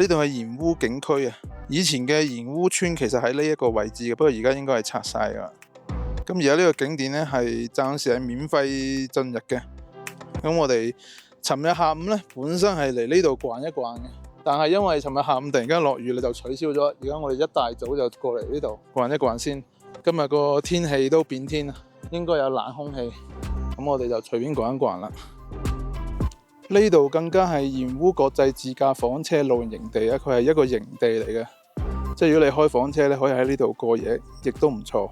呢度係鹽烏景區啊。以前嘅鹽烏村其實喺呢一個位置嘅，不過而家應該係拆晒㗎啦。咁而家呢個景點呢，係暫時係免費進入嘅。咁我哋尋日下午呢，本身係嚟呢度逛一逛嘅，但係因為尋日下午突然間落雨，就取消咗。而家我哋一大早就過嚟呢度逛一逛先。今日個天氣都變天啦，應該有冷空氣，咁我哋就隨便逛一逛啦。呢度更加係鹽烏國際自駕房車露營地啊，佢係一個營地嚟嘅，即係如果你開房車咧，可以喺呢度過夜，亦都唔錯。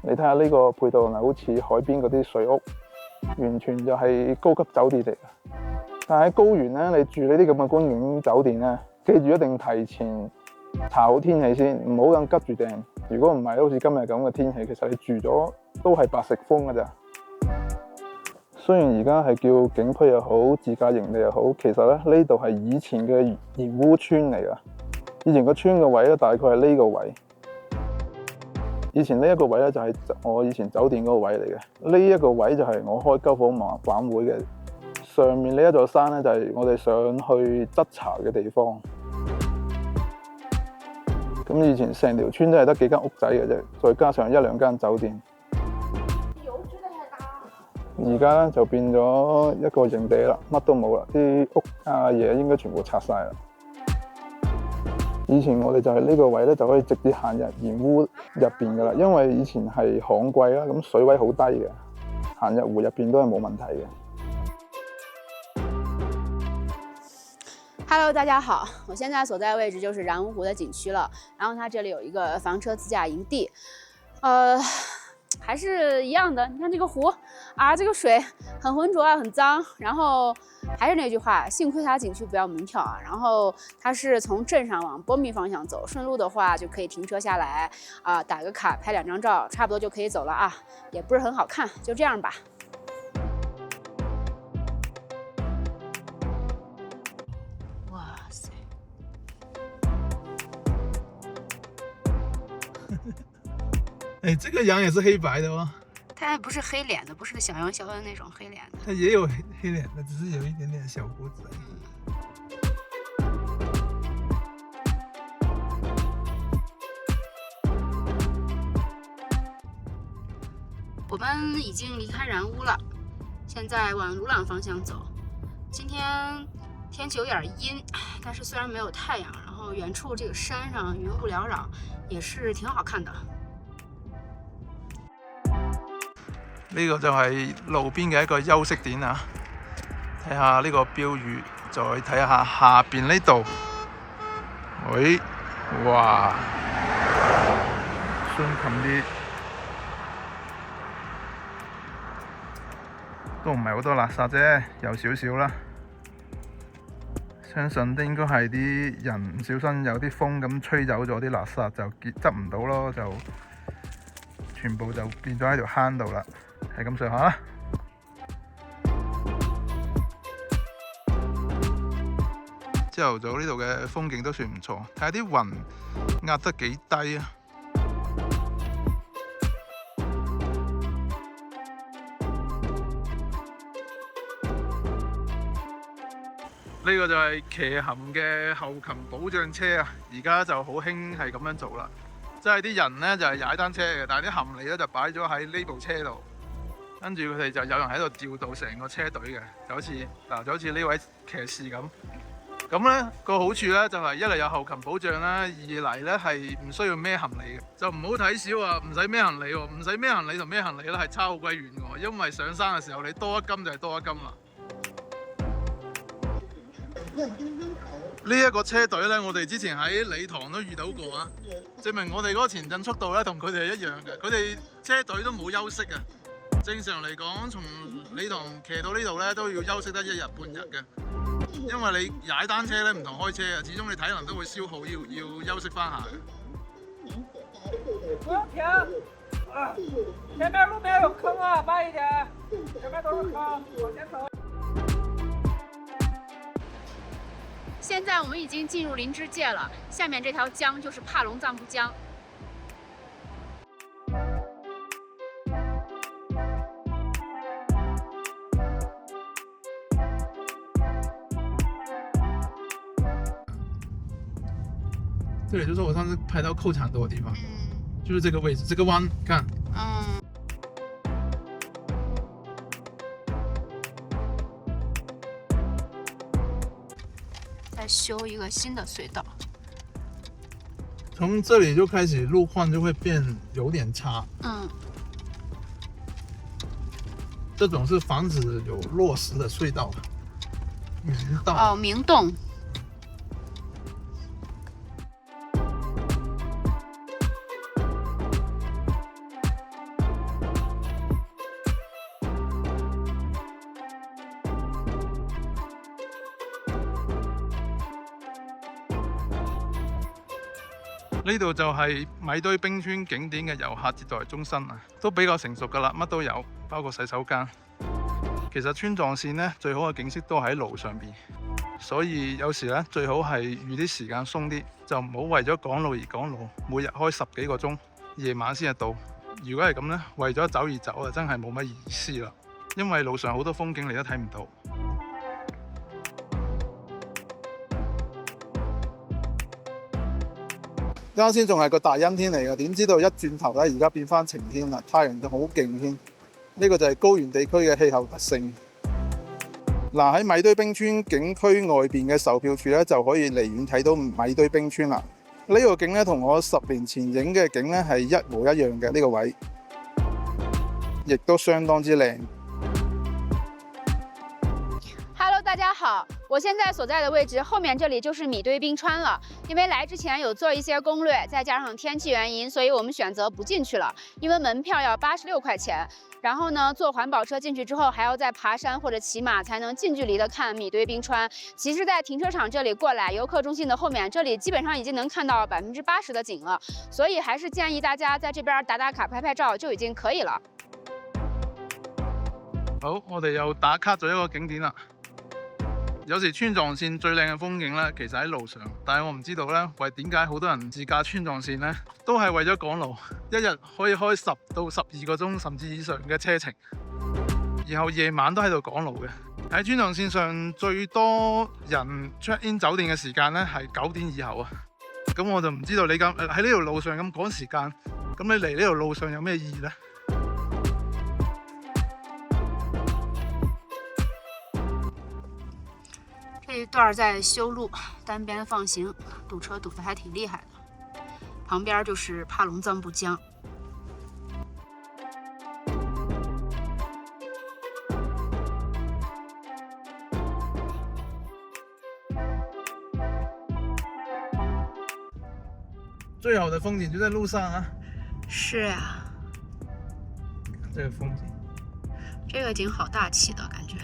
你睇下呢個配套好似海邊嗰啲水屋，完全就係高級酒店嚟嘅。但係喺高原咧，你住呢啲咁嘅觀景酒店咧，記住一定提前查好天氣先，唔好咁急住訂。如果唔係，好似今日咁嘅天氣，其實你住咗都係白食風㗎咋。雖然而家係叫景區又好，自駕營地又好，其實咧呢度係以前嘅鹽烏村嚟噶。以前個村嘅位咧，大概係呢個位。以前呢一個位咧就係我以前酒店嗰個位嚟嘅。呢一個位就係我開篝火晚會嘅。上面呢一座山咧就係我哋上去執茶嘅地方。咁以前成條村都係得幾間屋仔嘅啫，再加上一兩間酒店。而家咧就變咗一個營地啦，乜都冇啦，啲屋啊嘢應該全部拆晒啦。以前我哋就係呢個位咧，就可以直接行入鹽烏入邊噶啦，因為以前係旱季啦，咁水位好低嘅，行入湖入邊都係冇問題嘅。Hello， 大家好，我現在所在位置就是然烏湖的景區了，然後它這裡有一個房車自駕營地，還是一樣的，你看這個湖啊，這個水很渾濁啊，很髒。然後還是那句話，幸虧它景區不要門票啊。然後它是從鎮上往波密方向走，順路的話就可以停車下來啊，打個卡，拍2張照，差不多就可以走了啊。也不是很好看，就這樣吧。哇塞！哎，這個羊也是黑白的哦。它還不是黑臉的，不是小羊小的那種黑臉的。它也有黑臉的，只是有一點點小鬍子。我們已經離開然烏了，現在往魯朗方向走。今天天氣有點陰，但是雖然沒有太陽，然後遠處這個山上雲霧繚繞，也是挺好看的。呢個就係路邊嘅一個休息點啊！睇下呢個標語，再睇下下邊呢度。喂，哇！相近啲，都唔係好多垃圾啫，有少少啦。相信都應該係啲人唔小心有啲風咁吹走咗啲垃圾，就執唔到咯，就全部就變咗喺條坑度啦。係咁上下啦。朝頭早呢度嘅風景都算唔錯，睇下啲雲壓得幾低啊！呢個就係騎行嘅後勤保障車啊！而家就好興係咁樣做啦，即係啲人呢就係踩單車嘅，但係啲行李咧就擺咗喺呢部車度。跟住佢哋就有人喺度調度成個車隊嘅，就好似呢位騎士咁。咁呢個好處呢，就係一嚟有後勤保障啦，二嚟呢係唔需要孭行李嘅，就唔好睇少啊！唔使孭行李喎，唔使孭行李同孭行李咧係差好鬼遠嘅，因為上山嘅時候你多一斤就係多一斤啦。呢一個車隊呢，我哋之前喺理塘都遇到過啊，證明我哋嗰個前進速度呢，同佢哋係一樣嘅，佢哋車隊都冇休息嘅。正常嚟講，從理塘騎到呢度咧，都要休息得1日半日嘅。因為你踩單車咧唔同開車啊，始終你體能都會消耗，要休息翻下嘅。不用停啊！前面路面有坑啊，慢一點。前面都是坑，往前走。現在我們已經進入林芝界了，下面這條江就是帕隆藏布江。这里就是我上次拍到扣铲多的地方，嗯就是这个位置，这个弯，看。嗯。再修一个新的隧道。从这里就开始路况就会变有点差。嗯。这种是防止有落石的隧道。明道。哦，明洞。呢度就係米堆冰川景點嘅遊客接待中心啊，都比較成熟噶啦，乜都有，包括洗手間。其實川藏線呢，最好嘅景色都喺路上邊，所以有時呢，最好係預啲時間鬆啲，就唔好為咗趕路而趕路，每日開10幾個鐘，夜晚先至到。如果係咁呢，為咗走而走啊，真係冇乜意思啦，因為路上好多風景你都睇唔到。啱先仲係個大陰天嚟嘅，點知道一轉頭咧，而家變翻晴天啦，太陽就好勁添。呢個就係高原地區嘅氣候特性。嗱，喺米堆冰川景區外邊嘅售票處咧，就可以離遠睇到米堆冰川啦。呢個景咧同我10年前影嘅景咧係一模一樣嘅，呢個位，亦都相當之靚。Hello， 大家好，我现在所在的位置后面这里就是米堆冰川了。因为来之前有做一些攻略，再加上天气原因，所以我们选择不进去了。因为门票要86块钱，然后呢，坐环保车进去之后，还要再爬山或者骑马才能近距离的看米堆冰川。其实，在停车场这里过来，游客中心的后面，这里基本上已经能看到80%的景了，所以还是建议大家在这边打打卡、拍拍照就已经可以了。好，我哋又打卡咗一個景點啦。有時川藏線最靚嘅風景咧，其實喺路上，但係我唔知道咧，為點解好多人自駕川藏線咧，都係為咗趕路，一日可以開10到12個鐘甚至以上嘅車程，然後夜晚都喺度趕路嘅。喺川藏線上最多人 check in 酒店嘅時間咧係9點以後啊，咁我就唔知道你咁喺呢條路上咁趕時間，咁你嚟呢條路上有咩意義咧？这一段在修路，单边放行，堵车堵得还挺厉害的。旁边就是帕隆藏布江。最好的風景就在路上啊！是呀，這個風景，这个景好大气的感覺。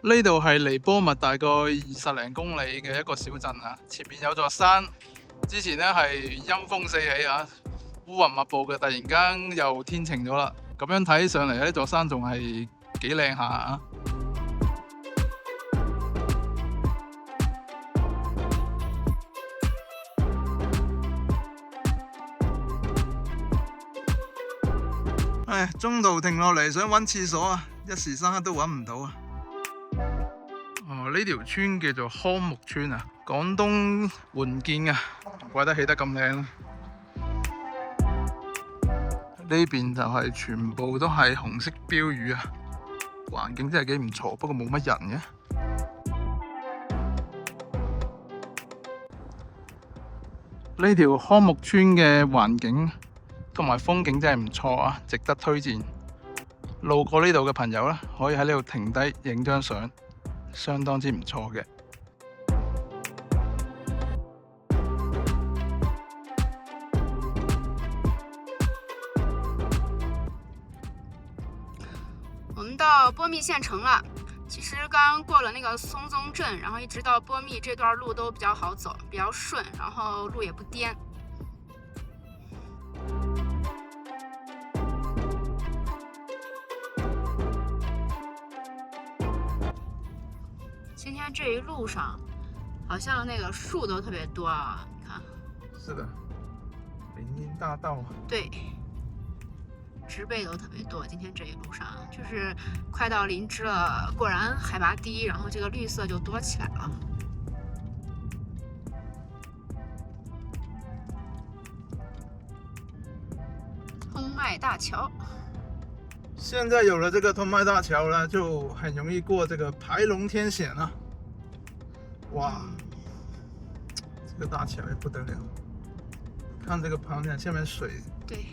呢度係離波密大概20零公里嘅一個小鎮啊，前面有座山，之前呢係陰風四起啊，烏雲密布嘅，突然間又天晴咗啦，咁樣睇上嚟呢座山仲係幾靚下啊！唉，中途停落嚟想揾廁所啊，一時三刻都揾唔到啊！呢條村叫做康木村啊，廣東援建啊，怪得起得咁靚啦。呢邊就係全部都係紅色標語啊，環境真係幾唔錯，不過冇乜人嘅。呢條康木村嘅環境同埋風景真係唔錯啊，值得推薦。路過呢度嘅朋友咧，可以喺呢度停低影張相。相當之唔錯嘅。我们到波密县城了。其实刚过了那个松宗镇，然后一直到波密这段路都比较好走，比较顺，然后路也不颠。今天这一路上，好像那个树都特别多啊！你看，是的，林荫大道。对。植被都特别多。今天这一路上就是快到林芝了，果然海拔低，然后这个绿色就多起来了。通麦大桥，现在有了这个通麦大桥呢，就很容易过这个排龙天险了。哇，这个大桥也不得了，看这个旁边下面水。对。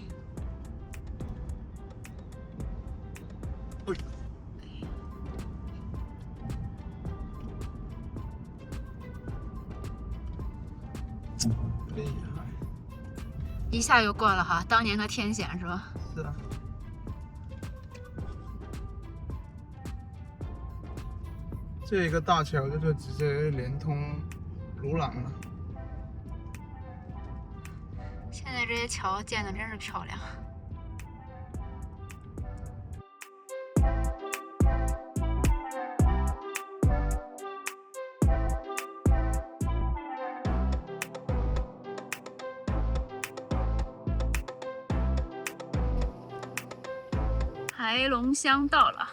厉害，一下就过了哈，当年的天险是吧？是啊。这个大桥就直接连通鲁朗了。现在这些桥建的真是漂亮。排龙乡到了，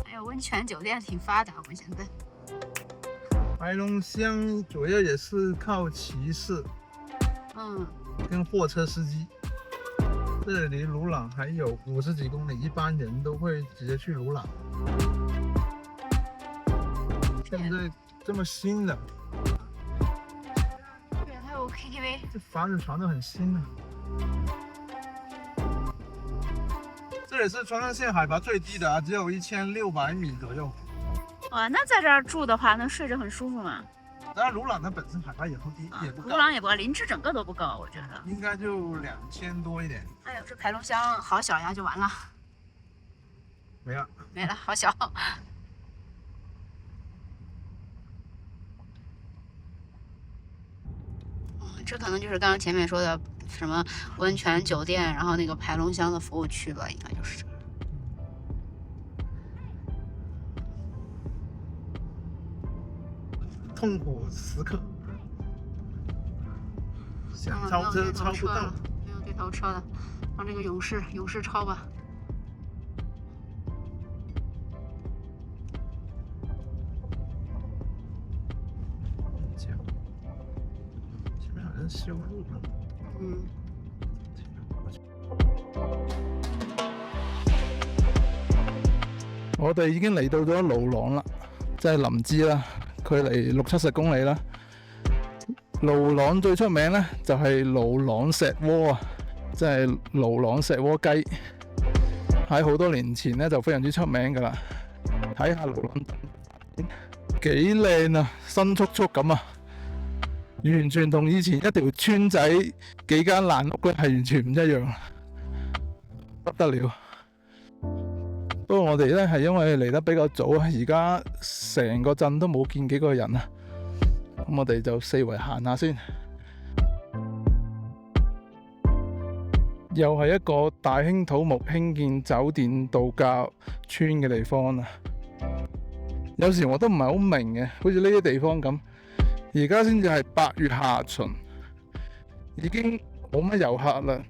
还有温泉酒店挺发达，我现在。排龙乡主要也是靠骑士，跟货车司机。这离鲁朗还有50几公里，一般人都会直接去鲁朗。现在这么新的，对，还有 KTV， 这房子全都很新的。这也是川藏线海拔最低的啊，只有1600米左右。哇，那在这儿住的话，那睡着很舒服嘛？当然，鲁朗它本身海拔也不低，也不高。鲁朗也不高，林芝整个都不高，我觉得。应该就2000多一点。哎呦，这排龙乡好小呀，就完了。没了。没了，好小。这可能就是刚刚前面说的什么温泉酒店，然后那个排龙乡的服务区吧，应该就是这。痛苦时刻，想超车超不到。没有对头车的，让这个勇士超吧。前面好像修路了。我哋已經嚟到咗魯朗啦，即係林芝啦。距離60-70公里啦。魯朗最出名咧就係魯朗石鍋啊，即係魯朗石鍋雞，喺好多年前咧就非常之出名噶啦。睇下魯朗幾靚啊，新簇簇咁啊，完全同以前一條村仔幾間爛屋咧係完全唔一樣，不得了。不過我哋咧係因為嚟得比較早啊，而家成個鎮都冇見幾個人啊，咁我哋就四圍行下先。又係一個大興土木興建酒店度假村嘅地方啊！有時我都唔係好明嘅，好似呢啲地方咁，而家先至係8月下旬，已經冇乜遊客啦。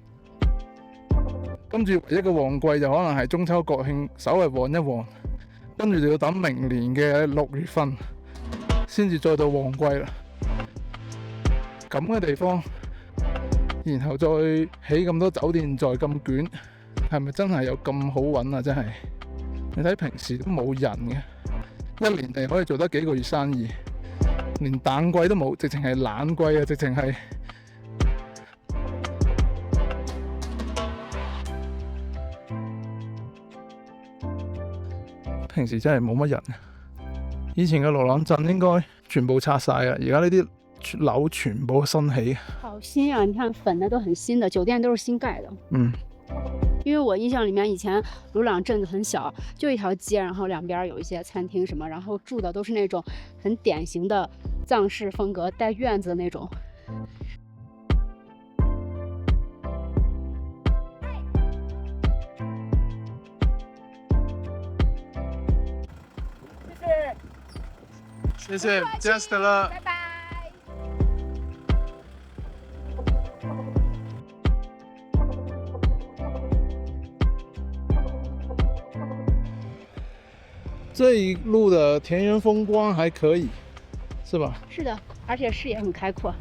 跟住唯一個旺季就可能係中秋國慶，稍微旺一旺，跟住就要等明年嘅6月份先至再到旺季啦。咁嘅地方，然後再起咁多酒店，再咁捲，係咪真係有咁好揾啊？真係，你睇平時都冇人嘅，一年嚟可以做得幾個月生意，連淡季都冇，直情係冷季啊！直情係。平時真係冇乜人，以前嘅魯朗鎮應該全部拆晒啊！而家呢啲樓全部新起。好新啊！你看粉的都很新的，酒店都是新盖的。因为我印象里面以前鲁朗镇子很小，就一条街，然后两边有一些餐厅什么，然后住的都是那种很典型的藏式风格，带院子的那种。谢谢 ，just 了。拜拜。这一路的田园风光还可以，是吧？是的，而且视野很开阔。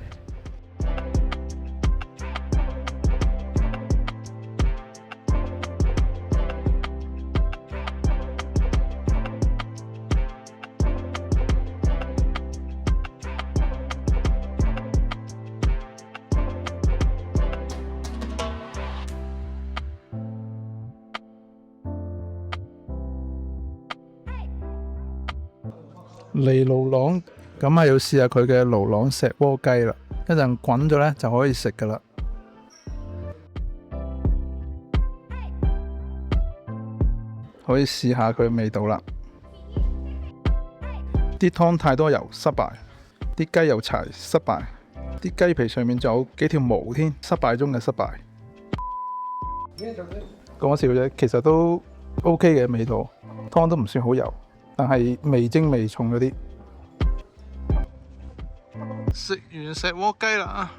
嚟盧朗，咁係要試下佢嘅盧朗石鍋雞啦。一陣滾咗呢就可以食噶啦。可以試下佢味道啦。啲湯太多油，失敗；啲雞又柴，失敗；啲雞皮上面仲有幾條毛添，失敗中嘅失敗。講笑啫，其實都 OK 嘅味道，湯都唔算好油。但係味精味重嗰啲。食完石鍋雞啦，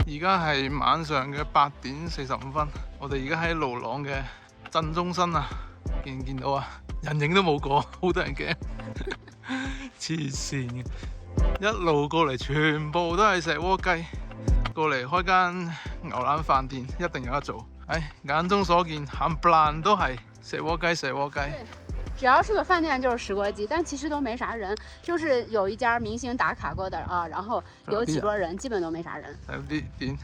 而家係晚上嘅8點45分，我哋而家喺盧朗嘅鎮中心啊，見唔見到啊？人影都冇個，好多人驚，黐線嘅！一路過嚟全部都係石鍋雞，過嚟開間牛腩飯店一定有得做。眼中所見，冚唪唥都係石鍋雞，石鍋雞。只要是個飯店就是石鍋雞，但其實都沒啥人，就是有一家明星打卡過的啊，然後有幾桌人，基本都沒啥人。有啲點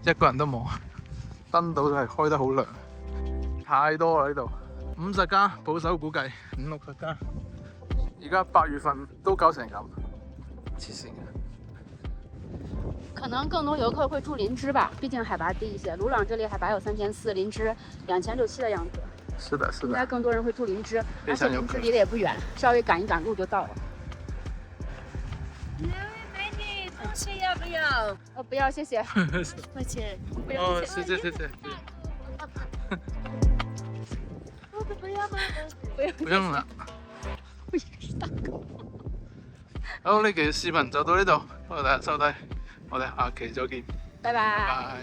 一個人都冇，燈島都係開得好亮，太多啦呢度，50間保守估計50-60間，而家8月份都搞成咁，黐線嘅。可能更多遊客會住林芝吧，畢竟海拔低一些。魯朗這裡海拔有3400，林芝2600的樣子。是的，是的。應該更多人會住林芝，而且林芝離得也不遠，稍微趕一趕路就到了。美女，同吃要不要？不要，謝謝。抱歉。不要，謝謝。謝謝謝謝。不要嗎？不用啦。好，呢期視頻就到呢度，多謝大家收睇，我哋下期再見，拜拜。拜拜。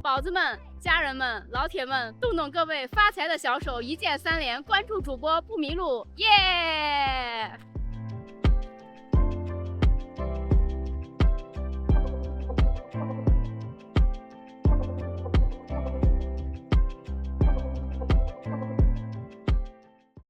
寶子們、家人們、老鐵們，動動各位發財的小手，一鍵3連，關注主播不迷路，耶！